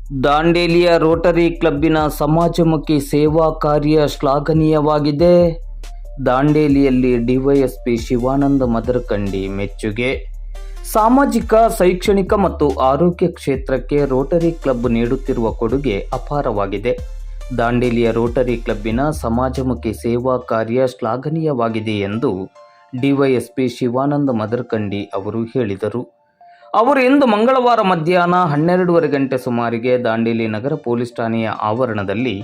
ದಾಂಡೇಲಿಯ Rotary ಕ್ಲಬ್ಬಿನ ಸಮಾಜಮುಖಿ ಸೇವಾ ಕಾರ್ಯ ಶ್ಲಾಘನೀಯವಾಗಿದೆ. ದಾಂಡೇಲಿಯಲ್ಲಿ ಡಿವೈಎಸ್ಪಿ ಶಿವಾನಂದ ಮದರಕಂಡಿ ಮೆಚ್ಚುಗೆ. ಸಾಮಾಜಿಕ, ಶೈಕ್ಷಣಿಕ ಮತ್ತು ಆರೋಗ್ಯ ಕ್ಷೇತ್ರಕ್ಕೆ ರೋಟರಿ ಕ್ಲಬ್ ನೀಡುತ್ತಿರುವ ಕೊಡುಗೆ ಅಪಾರವಾಗಿದೆ. ದಾಂಡೇಲಿಯ ರೋಟರಿ ಕ್ಲಬ್ಬಿನ ಸಮಾಜಮುಖಿ ಸೇವಾ ಕಾರ್ಯ ಶ್ಲಾಘನೀಯವಾಗಿದೆ ಎಂದು ಡಿವೈಎಸ್ಪಿ ಶಿವಾನಂದ ಮದರಕಂಡಿ ಅವರು ಹೇಳಿದರು. ಅವರು ಇಂದು ಮಂಗಳವಾರ ಮಧ್ಯಾಹ್ನ 12:30 ಗಂಟೆ ಸುಮಾರಿಗೆ ದಾಂಡೇಲಿ ನಗರ ಪೊಲೀಸ್ ಠಾಣೆಯ ಆವರಣದಲ್ಲಿ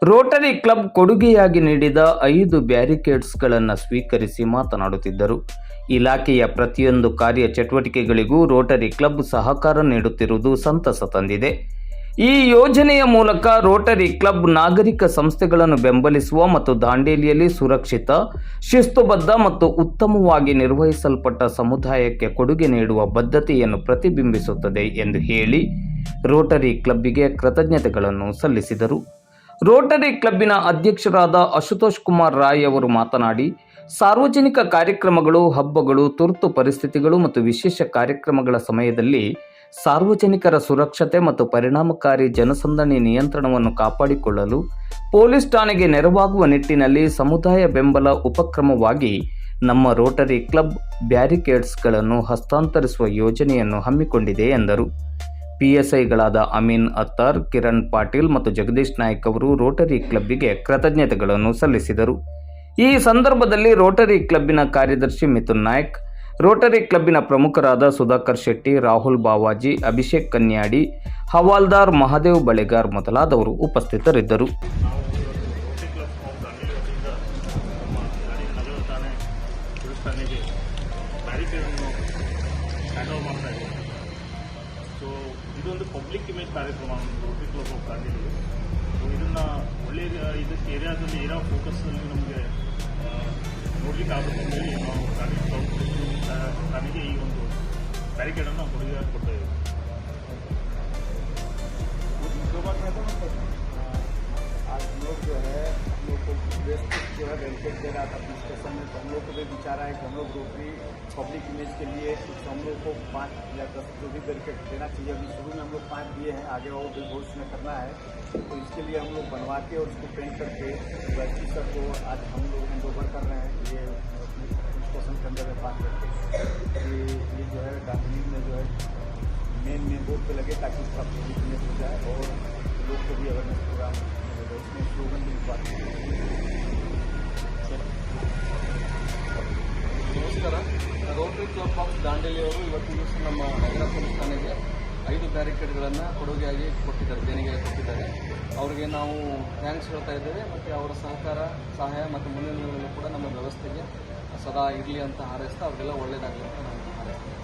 ರೋಟರಿ ಕ್ಲಬ್ ಕೊಡುಗೆಯಾಗಿ ನೀಡಿದ 5 ಬ್ಯಾರಿಕೇಡ್ಸ್ಗಳನ್ನು ಸ್ವೀಕರಿಸಿ ಮಾತನಾಡುತ್ತಿದ್ದರು. ಇಲಾಖೆಯ ಪ್ರತಿಯೊಂದು ಕಾರ್ಯ ಚಟುವಟಿಕೆಗಳಿಗೂ ರೋಟರಿ ಕ್ಲಬ್ ಸಹಕಾರ ನೀಡುತ್ತಿರುವುದು ಸಂತಸ ತಂದಿದೆ. ಈ ಯೋಜನೆಯ ಮೂಲಕ ರೋಟರಿ ಕ್ಲಬ್ ನಾಗರಿಕ ಸಂಸ್ಥೆಗಳನ್ನು ಬೆಂಬಲಿಸುವ ಮತ್ತು ದಾಂಡೇಲಿಯಲ್ಲಿ ಸುರಕ್ಷಿತ, ಶಿಸ್ತುಬದ್ಧ ಮತ್ತು ಉತ್ತಮವಾಗಿ ನಿರ್ವಹಿಸಲ್ಪಟ್ಟ ಸಮುದಾಯಕ್ಕೆ ಕೊಡುಗೆ ನೀಡುವ ಬದ್ಧತೆಯನ್ನು ಪ್ರತಿಬಿಂಬಿಸುತ್ತದೆ ಎಂದು ಹೇಳಿ ರೋಟರಿ ಕ್ಲಬ್ಬಿಗೆ ಕೃತಜ್ಞತೆಗಳನ್ನು ಸಲ್ಲಿಸಿದರು. ರೋಟರಿ ಕ್ಲಬ್ಬಿನ ಅಧ್ಯಕ್ಷರಾದ ಅಶುತೋಷ್ ಕುಮಾರ್ ರಾಯ್ ಅವರು ಮಾತನಾಡಿ, ಸಾರ್ವಜನಿಕ ಕಾರ್ಯಕ್ರಮಗಳು, ಹಬ್ಬಗಳು, ತುರ್ತು ಪರಿಸ್ಥಿತಿಗಳು ಮತ್ತು ವಿಶೇಷ ಕಾರ್ಯಕ್ರಮಗಳ ಸಮಯದಲ್ಲಿ ಸಾರ್ವಜನಿಕರ ಸುರಕ್ಷತೆ ಮತ್ತು ಪರಿಣಾಮಕಾರಿ ಜನಸಂದಣಿ ನಿಯಂತ್ರಣವನ್ನು ಕಾಪಾಡಿಕೊಳ್ಳಲು ಪೊಲೀಸ್ ಠಾಣೆಗೆ ನೆರವಾಗುವ ನಿಟ್ಟಿನಲ್ಲಿ ಸಮುದಾಯ ಬೆಂಬಲ ಉಪಕ್ರಮವಾಗಿ ನಮ್ಮ ರೋಟರಿ ಕ್ಲಬ್ ಬ್ಯಾರಿಕೇಡ್ಸ್ಗಳನ್ನು ಹಸ್ತಾಂತರಿಸುವ ಯೋಜನೆಯನ್ನು ಹಮ್ಮಿಕೊಂಡಿದೆ ಎಂದರು. ಪಿಎಸ್ಐಗಳಾದ ಅಮೀನ್ ಅತ್ತಾರ್, ಕಿರಣ್ ಪಾಟೀಲ್ ಮತ್ತು ಜಗದೀಶ್ ನಾಯ್ಕ್ ಅವರು ರೋಟರಿ ಕ್ಲಬ್ಬಿಗೆ ಕೃತಜ್ಞತೆಗಳನ್ನು ಸಲ್ಲಿಸಿದರು. ಈ ಸಂದರ್ಭದಲ್ಲಿ ರೋಟರಿ ಕ್ಲಬ್ಬಿನ ಕಾರ್ಯದರ್ಶಿ ಮಿಥುನ್ ನಾಯ್ಕ್, ರೋಟರಿ ಕ್ಲಬ್ಬಿನ ಪ್ರಮುಖರಾದ ಸುಧಾಕರ್ ಶೆಟ್ಟಿ, ರಾಹುಲ್ ಬಾವಾಜಿ, ಅಭಿಷೇಕ್ ಕನ್ಯಾಡಿ, ಹವಾಲ್ದಾರ್ ಮಹಾದೇವ್ ಬಳೆಗಾರ್ ಮೊದಲಾದವರು ಉಪಸ್ಥಿತರಿದ್ದರು. ಇದೊಂದು ಪಬ್ಲಿಕ್ ಇಮೇಜ್ ಕಾರ್ಯಕ್ರಮ ರೋಟರಿ ಕ್ಲಬ್ ಆಫ್ ದಾಂಡೇಲಿ. ಇದನ್ನು ಒಳ್ಳೆಯ ಇದಕ್ಕೆ ಏರಿಯಾದಲ್ಲಿ ಏನೋ ಫೋಕಸ್ನಲ್ಲಿ ನಮಗೆ ನೋಡ್ಲಿಕ್ಕೆ ಆಗುತ್ತೆ ಅಂತೇಳಿ ನಾವು ನನಗೆ ಈ ಒಂದು ಬ್ಯಾರಿಕೇಡನ್ನು ಕೊಡುಗೆ ಕೊಡ್ತಾ ಇದ್ದೀವಿ. आज लोग जो है हम लोग को बेस्ट जो है बैरिकेड दे रहा था डिस्कशन में, तो हम लोग को भी विचार है कि हम लोग रोटरी पब्लिक इमेज के लिए कुछ हम लोग को 5 या 10 जो भी बैरिकेड देना चाहिए. अभी शुरू में हम लोग 5 दिए हैं, आगे और भी भविष्य में करना है. तो इसके लिए हम लोग बनवा के और उसको पेंट करके व्यक्ति सर को आज हम लोग हैंड ओवर कर रहे हैं. ये स्टेशन के अंदर में 5 करके ये जो है दांडली में जो है मेन बोर्ड पे लगे ताकि उसका पब्लिक इमेज हो जाए और लोग को भी अवेयरनेस प्रोग्राम उसमें स्लोगन भी बात. ನಮಸ್ಕಾರ. ರೋಟರಿ ಕ್ಲಬ್ ಆಫ್ ದಾಂಡೇಲಿ ಅವರು ಇವತ್ತು ದಿವಸ ನಮ್ಮ ನಗರ ಪೊಲೀಸ್ ಠಾಣೆಗೆ 5 ಬ್ಯಾರಿಕೇಡ್ಗಳನ್ನು ಕೊಡುಗೆಯಾಗಿ ಕೊಟ್ಟಿದ್ದಾರೆ, ದೇಣಿಗೆಯಾಗಿ ಕೊಟ್ಟಿದ್ದಾರೆ. ಅವರಿಗೆ ನಾವು ಥ್ಯಾಂಕ್ಸ್ ಹೇಳ್ತಾ ಇದ್ದೇವೆ ಮತ್ತು ಅವರ ಸಹಕಾರ, ಸಹಾಯ ಮತ್ತು ಮುಂದಿನ ದಿನಗಳಲ್ಲೂ ಕೂಡ ನಮ್ಮ ವ್ಯವಸ್ಥೆಗೆ ಸದಾ ಇರಲಿ ಅಂತ ಹಾರೈಸ್ತಾ ಅವರಿಗೆಲ್ಲ ಒಳ್ಳೆಯದಾಗಲಿ ಅಂತ ನಾನು ಹಾರೈಸ್ತೇನೆ.